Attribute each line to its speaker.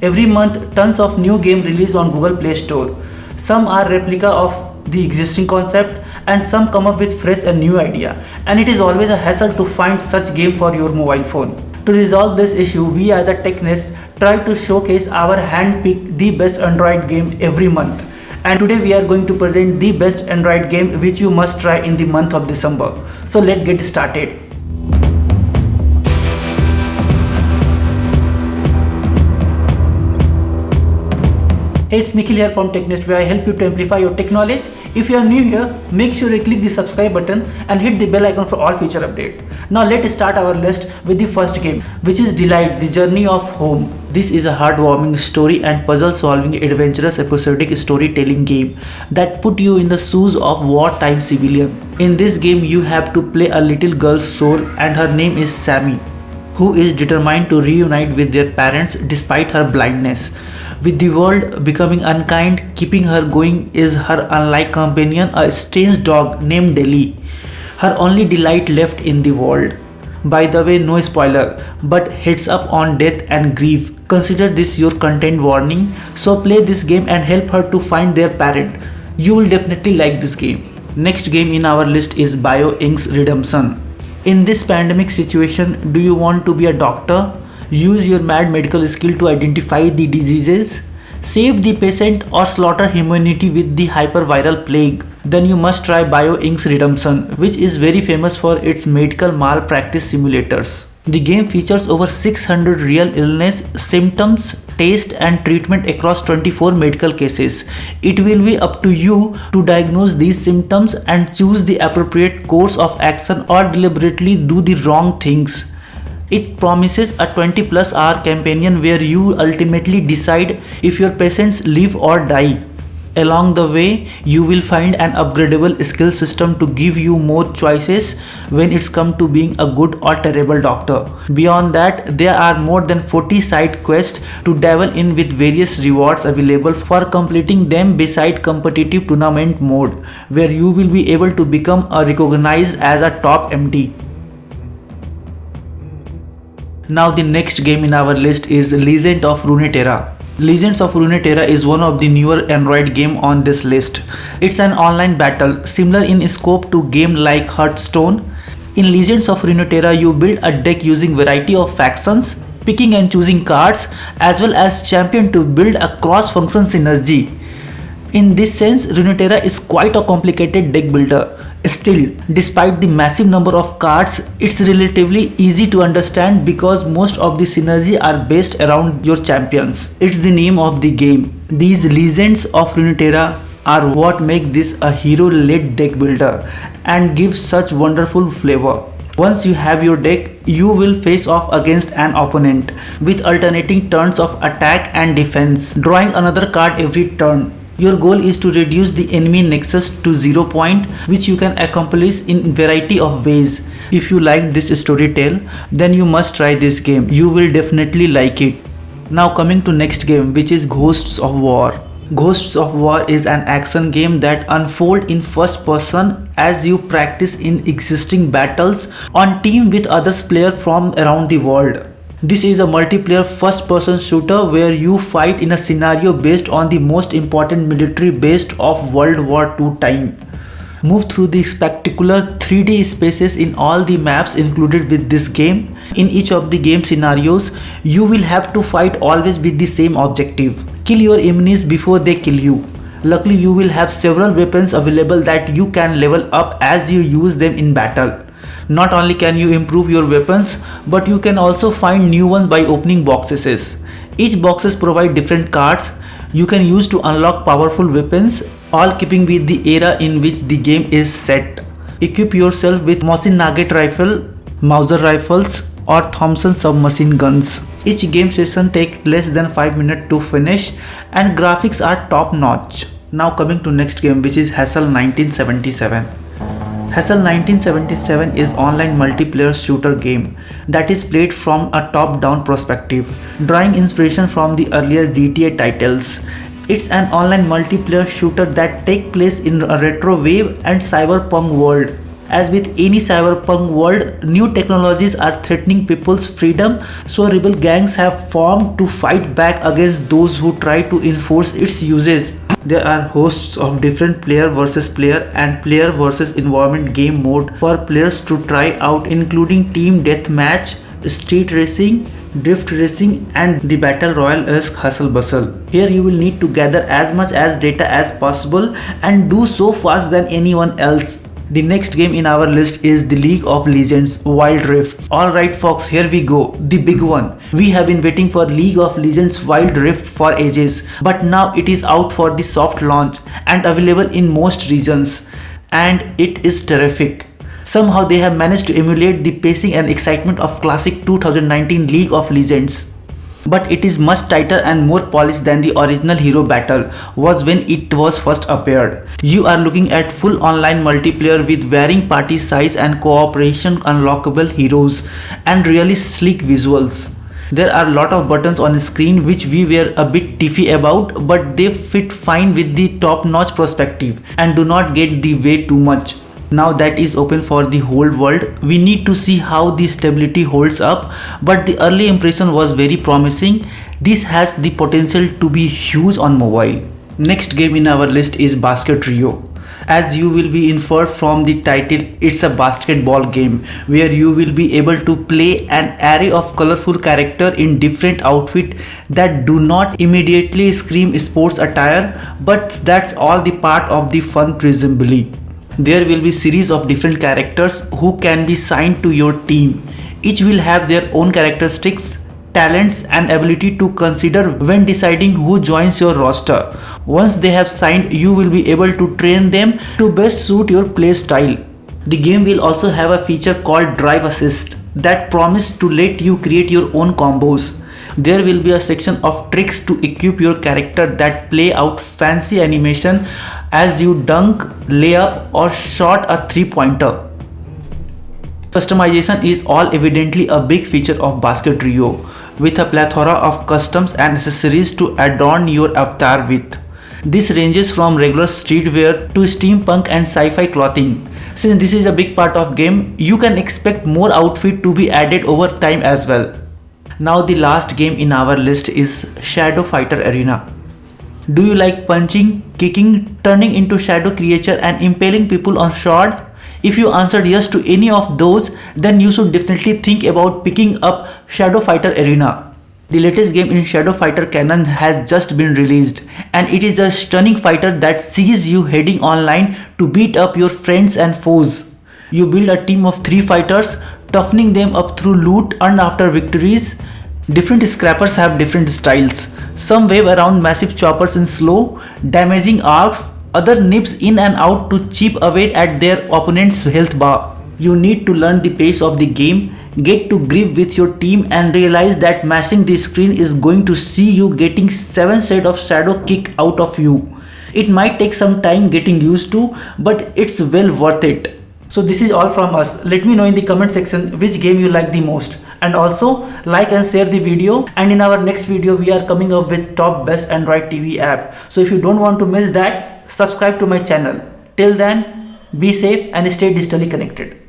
Speaker 1: Every month, tons of new games release on Google Play Store. Some are replica of the existing concept and some come up with fresh and new idea. And it is always a hassle to find such game for your mobile phone. To resolve this issue, we as a TechNest try to showcase our hand-picked the best Android game every month. And today we are going to present the best Android game which you must try in the month of December. So let's get started. Hey, it's Nikhil here from TechNest, where I help you to amplify your tech knowledge. If you are new here, make sure you click the subscribe button and hit the bell icon for all future updates. Now let's start our list with the first game, which is Delight: The Journey of Home. This is a heartwarming story and puzzle-solving adventurous episodic storytelling game that put you in the shoes of wartime civilian. In this game, you have to play a little girl's soul, and her name is Sammy, who is determined to reunite with their parents despite her blindness. With the world becoming unkind, keeping her going is her unlike companion, a strange dog named Deli, her only delight left in the world. By the way, no spoiler, but heads up on death and grief. Consider this your content warning, so play this game and help her to find their parent. You will definitely like this game. Next game in our list is BioInk's Redemption. In this pandemic situation, do you want to be a doctor? Use your mad medical skill to identify the diseases, save the patient, or slaughter humanity with the hyperviral plague? Then you must try BioInk's Redemption, which is very famous for its medical malpractice simulators. The game features over 600 real illness, symptoms, test and treatment across 24 medical cases. It will be up to you to diagnose these symptoms and choose the appropriate course of action or deliberately do the wrong things. It promises a 20+ hour campaign where you ultimately decide if your patients live or die. Along the way, you will find an upgradable skill system to give you more choices when it's come to being a good or terrible doctor. Beyond that, there are more than 40 side quests to dabble in with various rewards available for completing them beside competitive tournament mode, where you will be able to become recognized as a top MD. Now the next game in our list is Legend of Runeterra. Legends of Runeterra is one of the newer Android game on this list. It's an online battle, similar in scope to game like Hearthstone. In Legends of Runeterra, you build a deck using variety of factions, picking and choosing cards, as well as champion to build a cross-function synergy. In this sense, Runeterra is quite a complicated deck builder. Still, despite the massive number of cards, it's relatively easy to understand because most of the synergy are based around your champions. It's the name of the game. These Legends of Runeterra are what make this a hero-led deck builder and give such wonderful flavor. Once you have your deck, you will face off against an opponent with alternating turns of attack and defense, drawing another card every turn. Your goal is to reduce the enemy nexus to 0 point, which you can accomplish in variety of ways. If you like this story tale, then you must try this game. You will definitely like it. Now coming to next game, which is Ghosts of War. Ghosts of War is an action game that unfolds in first person as you practice in existing battles on team with other players from around the world. This is a multiplayer first-person shooter where you fight in a scenario based on the most important military base of World War II time. Move through the spectacular 3D spaces in all the maps included with this game. In each of the game scenarios, you will have to fight always with the same objective: kill your enemies before they kill you. Luckily, you will have several weapons available that you can level up as you use them in battle. Not only can you improve your weapons, but you can also find new ones by opening boxes. Each boxes provide different cards you can use to unlock powerful weapons, all keeping with the era in which the game is set. Equip yourself with Mosin Nagant rifle, Mauser rifles, or Thompson submachine guns. Each game session takes less than 5 minutes to finish and graphics are top notch. Now coming to next game, which is Hassel 1977. Hassel 1977 is online multiplayer shooter game that is played from a top-down perspective, drawing inspiration from the earlier GTA titles. It's an online multiplayer shooter that takes place in a retro wave and cyberpunk world. As with any cyberpunk world, new technologies are threatening people's freedom, so rebel gangs have formed to fight back against those who try to enforce its uses. There are hosts of different player versus player and player versus environment game mode for players to try out, including team deathmatch, street racing, drift racing, and the battle royale-esque hustle bustle. Here you will need to gather as much as data as possible and do so fast than anyone else. The next game in our list is the League of Legends Wild Rift. Alright folks, here we go, the big one. We have been waiting for League of Legends Wild Rift for ages, but now it is out for the soft launch and available in most regions. And it is terrific. Somehow they have managed to emulate the pacing and excitement of classic 2019 League of Legends. But it is much tighter and more polished than the original hero battle was when it was first appeared. You are looking at full online multiplayer with varying party size and cooperation, unlockable heroes, and really sleek visuals. There are a lot of buttons on the screen which we were a bit tiffy about, but they fit fine with the top-notch perspective and do not get the way too much. Now that is open for the whole world, we need to see how the stability holds up, but the early impression was very promising. This has the potential to be huge on mobile. Next game in our list is Basket Rio. As you will be inferred from the title, it's a basketball game where you will be able to play an array of colorful characters in different outfits that do not immediately scream sports attire, but that's all the part of the fun presumably. There will be series of different characters who can be signed to your team. Each will have their own characteristics, talents and ability to consider when deciding who joins your roster. Once they have signed, you will be able to train them to best suit your play style. The game will also have a feature called Drive Assist that promises to let you create your own combos. There will be a section of tricks to equip your character that play out fancy animation as you dunk, layup or shot a three-pointer. Customization is all evidently a big feature of Basket Rio, with a plethora of customs and accessories to adorn your avatar with. This ranges from regular streetwear to steampunk and sci-fi clothing. Since this is a big part of game, you can expect more outfit to be added over time as well. Now the last game in our list is Shadow Fighter Arena. Do you like punching, kicking, turning into shadow creature and impaling people on sword? If you answered yes to any of those, then you should definitely think about picking up Shadow Fighter Arena. The latest game in Shadow Fighter canon has just been released, and it is a stunning fighter that sees you heading online to beat up your friends and foes. You build a team of 3 fighters, toughening them up through loot earned after victories. Different scrappers have different styles. Some wave around massive choppers in slow, damaging arcs, other nips in and out to chip away at their opponent's health bar. You need to learn the pace of the game, get to grip with your team and realize that mashing the screen is going to see you getting 7 sets of shadow kick out of you. It might take some time getting used to, but it's well worth it. So this is all from us. Let me know in the comment section which game you like the most, and also like and share the video. And in our next video we are coming up with top best Android TV app. So if you don't want to miss that, subscribe to my channel. Till then, be safe and stay digitally connected.